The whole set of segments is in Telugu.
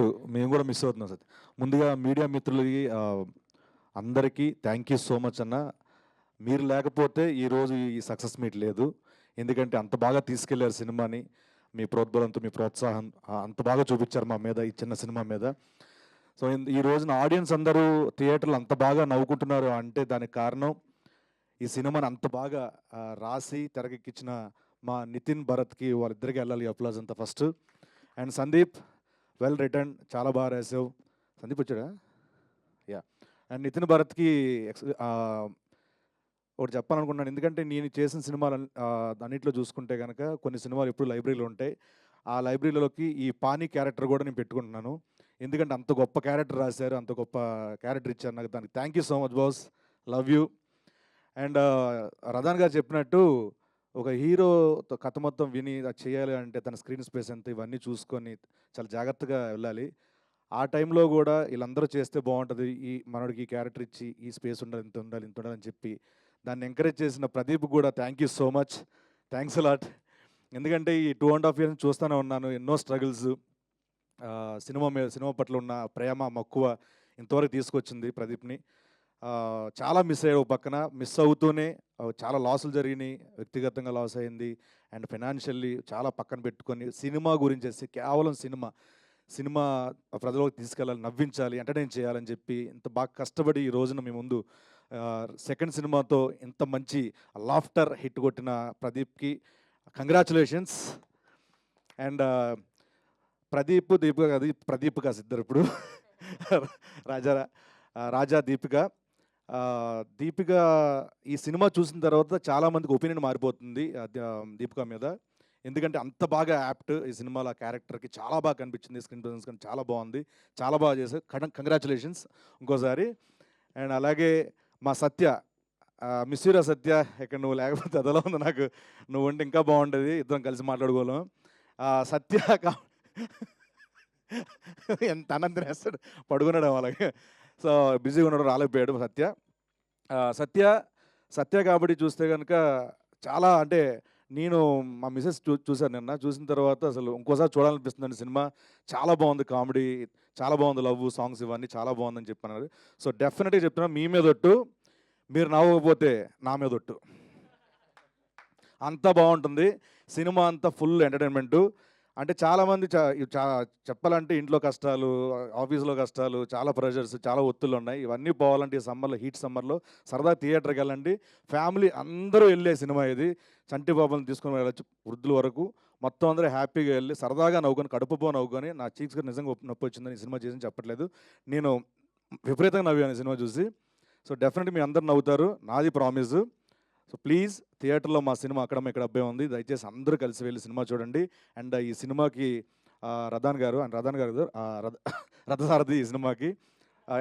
అన్నట్టు మేము కూడా మిస్ అవుతున్నాం సార్. ముందుగా మీడియా మిత్రులకి అందరికీ థ్యాంక్ యూ సో మచ్ అన్న. మీరు లేకపోతే ఈరోజు ఈ సక్సెస్ మీట్ లేదు. ఎందుకంటే అంత బాగా తీసుకెళ్లారు సినిమాని. మీ ప్రోద్బలంతో, మీ ప్రోత్సాహం అంత బాగా చూపించారు మా మీద, ఈ చిన్న సినిమా మీద. సో ఈ రోజున ఆడియన్స్ అందరూ థియేటర్లో అంత బాగా నవ్వుకుంటున్నారు అంటే దానికి కారణం ఈ సినిమాని అంత బాగా రాసి తెరకెక్కించిన మా నితిన్ భరత్కి, వాళ్ళిద్దరికి వెళ్ళాలి అప్లాజ్ అంతా first. And Sandeep, well return, చాలా బాగా రాసావు. సందీప్ వచ్చాడా? యా. అండ్ నితిన్ భరత్కి ఒకటి చెప్పాలనుకుంటున్నాను. ఎందుకంటే నేను చేసిన సినిమాలు అన్నింటిలో చూసుకుంటే కనుక కొన్ని సినిమాలు ఎప్పుడు లైబ్రరీలో ఉంటాయి. ఆ లైబ్రరీలోకి ఈ పానీ క్యారెక్టర్ కూడా నేను పెట్టుకుంటున్నాను. ఎందుకంటే అంత గొప్ప క్యారెక్టర్ రాశారు, అంత గొప్ప క్యారెక్టర్ ఇచ్చారు నాకు. దానికి thank you so much boss, love you. And Radhan garu చెప్పినట్టు ఒక హీరో కథ మొత్తం విని అది చేయాలి అంటే తన స్క్రీన్ స్పేస్ ఎంత, ఇవన్నీ చూసుకొని చాలా జాగ్రత్తగా వెళ్ళాలి. ఆ టైంలో కూడా వీళ్ళందరూ చేస్తే బాగుంటుంది, ఈ మనోడికి ఈ క్యారెక్టర్ ఇచ్చి ఈ స్పేస్ ఉండాలి, ఇంత ఉండాలి, ఇంత ఉండాలి అని చెప్పి దాన్ని ఎంకరేజ్ చేసిన ప్రదీప్ కూడా thank you so much, thanks a lot. ఎందుకంటే ఈ 2.5 years చూస్తూనే ఉన్నాను, ఎన్నో స్ట్రగుల్స్. సినిమా పట్ల ఉన్న ప్రేమ మక్కువ ఇంతవరకు తీసుకొచ్చింది ప్రదీప్ని. చాలా మిస్ అయ్యాడు. పక్కన మిస్ అవుతూనే చాలా లాసులు జరిగినాయి, వ్యక్తిగతంగా లాస్ అయింది అండ్ ఫైనాన్షియల్లీ చాలా పక్కన పెట్టుకొని సినిమా గురించి కేవలం సినిమా ప్రజలకు తీసుకెళ్ళాలి, నవ్వించాలి, ఎంటర్టైన్ చేయాలని చెప్పి ఇంత బాగా కష్టపడి ఈ రోజున మీ ముందు సెకండ్ సినిమాతో ఇంత మంచి లాఫ్టర్ హిట్ కొట్టిన ప్రదీప్కి కంగ్రాచులేషన్స్. అండ్ ప్రదీప్ కాదు ఇద్దరు ఇప్పుడు రాజా దీపిక ఈ సినిమా చూసిన తర్వాత చాలామందికి ఒపీనియన్ మారిపోతుంది దీపిక మీద. ఎందుకంటే అంత బాగా యాప్ట్ ఈ సినిమాలో క్యారెక్టర్కి చాలా బాగా కనిపించింది. స్క్రీన్ ప్రెజెన్స్ కానీ చాలా బాగుంది, చాలా బాగా చేశారు. కంగ్రాచులేషన్స్ ఇంకోసారి. అండ్ అలాగే మా సత్య, మిస్యూరా సత్య, ఇక్కడ నువ్వు లేకపోతే అదలా ఉంది నాకు, నువ్వు ఉంటే ఇంకా బాగుంటుంది, ఇద్దరం కలిసి మాట్లాడుకోలేం. సత్య ఎంత అన్నం వేస్తాడు, పడుకున్నాడు అలాగే. సో బిజీగా ఉన్నాడు, రాలేకపోయాడు సత్య కాబట్టి చూస్తే కనుక చాలా అంటే నేను మా మిసెస్ చూశాను నిన్న. చూసిన తర్వాత అసలు ఇంకోసారి చూడాలనిపిస్తుందండి సినిమా. చాలా బాగుంది, కామెడీ చాలా బాగుంది, లవ్ సాంగ్స్ ఇవన్నీ చాలా బాగుందని చెప్పన్నారు. సో డెఫినెట్గా చెప్తున్నా, మీ మీద ఒట్టు, మీరు నవ్వకపోతే నా మీద ఒట్టు. అంతా బాగుంటుంది సినిమా, అంతా ఫుల్ ఎంటర్టైన్మెంటు. అంటే చాలామంది చెప్పాలంటే ఇంట్లో కష్టాలు, ఆఫీస్లో కష్టాలు, చాలా ప్రెషర్స్, చాలా ఒత్తులు ఉన్నాయి. ఇవన్నీ పోవాలంటే ఈ సమ్మర్లో, హీట్ సమ్మర్లో సరదా థియేటర్కి వెళ్ళండి. ఫ్యామిలీ అందరూ వెళ్ళే సినిమా ఇది. చంటి బాబుని తీసుకొని వెళ్ళచ్చు, వృద్ధుల వరకు మొత్తం అందరూ హ్యాపీగా వెళ్ళి సరదాగా నవ్వుకొని, కడుపుపో నవ్వుకొని. నా చీక్స్ గారు నిజంగా నొప్పి వచ్చిందని ఈ సినిమా చేసి చెప్పట్లేదు, నేను విపరీతంగా నవ్వాను ఈ సినిమా చూసి. సో డెఫినెట్లీ మీ అందరు నవ్వుతారు, నాది ప్రామిస్. సో ప్లీజ్ థియేటర్లో మా సినిమా అక్కడ ఇక్కడ అబ్బాయి ఉంది, దయచేసి అందరూ కలిసి వెళ్ళి సినిమా చూడండి. అండ్ ఈ సినిమాకి రదాన్ గారు రథసారథి ఈ సినిమాకి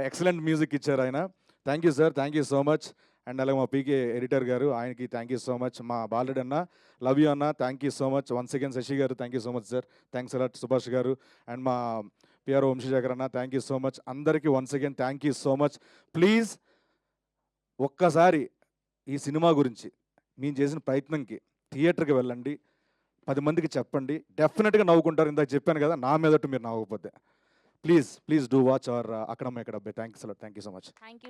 ఎక్సలెంట్ మ్యూజిక్ ఇచ్చారు ఆయన. Thank you sir, thank you so much. And అలాగే మా పీకే ఎడిటర్ గారు, ఆయనకి థ్యాంక్ యూ సో మచ్. మా బాలరెడ్డి అన్న, లవ్ యూ అన్న, thank you so much. Once again Sashi garu, thank you so much sir, thanks a lot. Subhash garu and మా పిఆర్ఓ వంశీశేఖర్ అన్న, థ్యాంక్ యూ సో మచ్. అందరికీ once again thank you so much. Please ఒక్కసారి ఈ సినిమా గురించి మేము చేసిన ప్రయత్నంకి థియేటర్కి వెళ్ళండి, 10 మందికి చెప్పండి, డెఫినెట్గా నవ్వుకుంటారు. ఇందాక చెప్పాను కదా, నా మీదట్టు మీరు నవ్వకపోతే. ప్లీజ్ డూ వాచ్ అవర్ అక్కడ ఇక్కడ అబ్బాయి. Thanks a lot, thank you so much. Thank you.